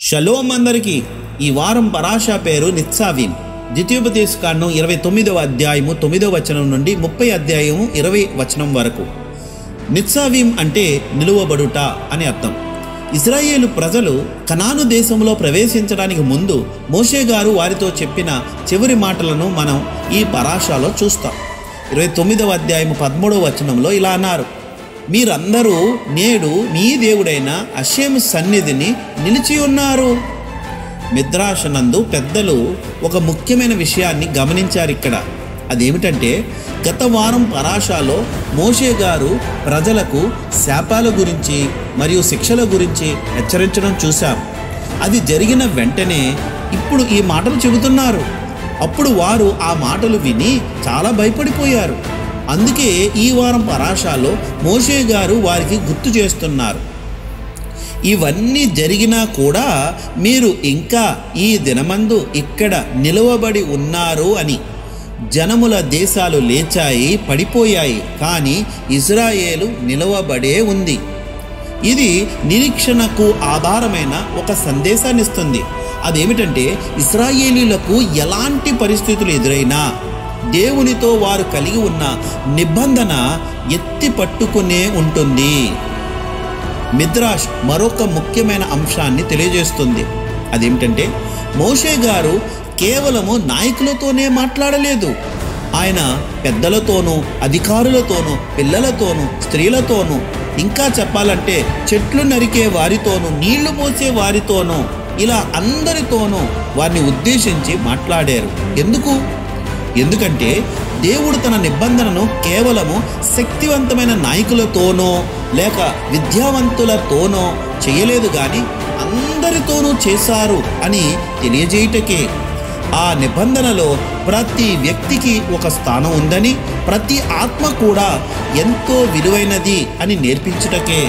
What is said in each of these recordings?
Shalom అందరికీ. ఈ వారం పరాషా పేరు నిత్సావీం. ద్వితీయోపదేశకాండం 29వ అధ్యాయము 9వ వచనం నుండి 30 అధ్యాయము 20 వచనం వరకు. నిత్సావీం అంటే నిలువబడుట అని అర్థం. ఇశ్రాయేలు ప్రజలు కనాను దేశంలో ప్రవేశించడానికి ముందు మోషే గారు వారితో చెప్పిన చివరి మాటలను మనం ఈ పరాషాలో చూస్తాం. 29వ అధ్యాయము 13వ వచనంలో ఇలా అన్నారు: మీరందరూ నేడు మీ దేవుడైన హషేము సన్నిధిని నిలిచి ఉన్నారు. మిద్రాషనందు పెద్దలు ఒక ముఖ్యమైన విషయాన్ని గమనించారు ఇక్కడ. అదేమిటంటే, గత వారం పరాషాలో మోషే గారు ప్రజలకు శాపాల గురించి మరియు శిక్షల గురించి హెచ్చరించడం చూశాం. అది జరిగిన వెంటనే ఇప్పుడు ఈ మాటలు చెబుతున్నారు. అప్పుడు వారు ఆ మాటలు విని చాలా భయపడిపోయారు. అందుకే ఈ వారం పరాషాలో మోషే గారు వారికి గుర్తు చేస్తున్నారు, ఇవన్నీ జరిగినా కూడా మీరు ఇంకా ఈ దినమందు ఇక్కడ నిలవబడి ఉన్నారు అని. జనముల దేశాలు లేచాయి, పడిపోయాయి, కానీ ఇజ్రాయేలు నిలవబడే ఉంది. ఇది నిరీక్షణకు ఆధారమైన ఒక సందేశాన్ని ఇస్తుంది. అదేమిటంటే, ఇశ్రాయేలీలకు ఎలాంటి పరిస్థితులు ఎదురైనా దేవునితో వారు కలిగి ఉన్న నిబంధన ఎత్తి పట్టుకునే ఉంటుంది. మిద్రాష్ మరొక ముఖ్యమైన అంశాన్ని తెలియజేస్తుంది. అదేమిటంటే, మోషే గారు కేవలము నాయకులతోనే మాట్లాడలేదు. ఆయన పెద్దలతోనూ, అధికారులతోనూ, పిల్లలతోనూ, స్త్రీలతోనూ, ఇంకా చెప్పాలంటే చెట్లు నరికే వారితోనూ, నీళ్లు పోసే వారితోనూ, ఇలా అందరితోనూ వారిని ఉద్దేశించి మాట్లాడారు. ఎందుకంటే దేవుడు తన నిబంధనను కేవలము శక్తివంతమైన నాయకులతోనో లేక విద్యావంతులతోనో చేయలేదు, కానీ అందరితోనూ చేశారు అని తెలియజేయుటకే. ఆ నిబంధనలో ప్రతి వ్యక్తికి ఒక స్థానం ఉందని, ప్రతి ఆత్మ కూడా ఎంతో విలువైనది అని నేర్పించుటకే.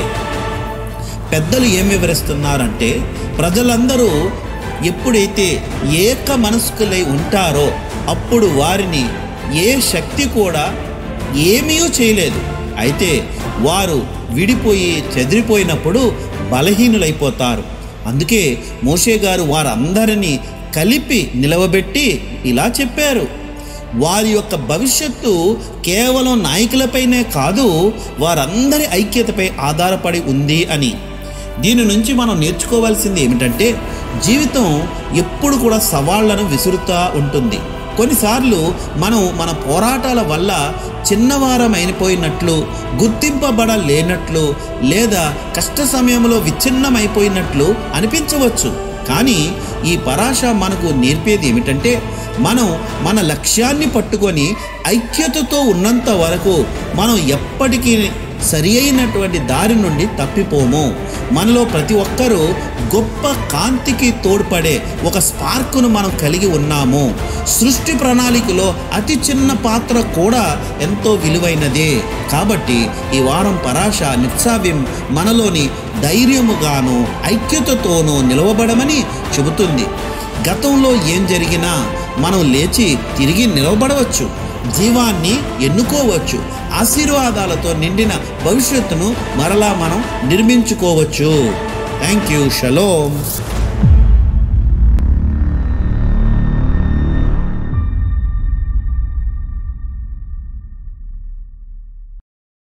పెద్దలు ఏం వివరిస్తున్నారంటే, ప్రజలందరూ ఎప్పుడైతే ఏక మనస్కులై ఉంటారో అప్పుడు వారిని ఏ శక్తి కూడా ఏమీ చేయలేదు. అయితే వారు విడిపోయి చెదిరిపోయినప్పుడు బలహీనులైపోతారు. అందుకే మోషే గారు వారందరినీ కలిపి నిలవబెట్టి ఇలా చెప్పారు: వారి యొక్క భవిష్యత్తు కేవలం నాయకులపైనే కాదు, వారందరి ఐక్యతపై ఆధారపడి ఉంది అని. దీని నుంచి మనం నేర్చుకోవాల్సింది ఏమిటంటే, జీవితం ఎప్పుడు కూడా సవాళ్లను విసురుతూ ఉంటుంది. కొన్నిసార్లు మనం మన పోరాటాల వల్ల చిన్నవారమైపోయినట్లు, గుర్తింపబడలేనట్లు, లేదా కష్ట సమయంలో విచ్ఛిన్నమైపోయినట్లు అనిపించవచ్చు. కానీ ఈ పరాష మనకు నేర్పేది ఏమిటంటే, మనం మన లక్ష్యాన్ని పట్టుకొని ఐక్యతతో ఉన్నంత వరకు మనం ఎప్పటికీ సరి అయినటువంటి దారి నుండి తప్పిపోము. మనలో ప్రతి ఒక్కరూ గొప్ప కాంతికి తోడ్పడే ఒక స్పార్కును మనం కలిగి ఉన్నాము. సృష్టి ప్రణాళికలో అతి చిన్న పాత్ర కూడా ఎంతో విలువైనదే. కాబట్టి ఈ వారం పరాష నిత్సావీం మనలోని ధైర్యముగాను ఐక్యతతోనూ నిలవబడమని చెబుతుంది. గతంలో ఏం జరిగినా మనం లేచి తిరిగి నిలవబడవచ్చు, జీవాన్ని ఎన్నుకోవచ్చు, ఆశీర్వాదాలతో నిండిన భవిష్యత్తును మరలా మనం నిర్మించుకోవచ్చు. Thank you. షలోమ్.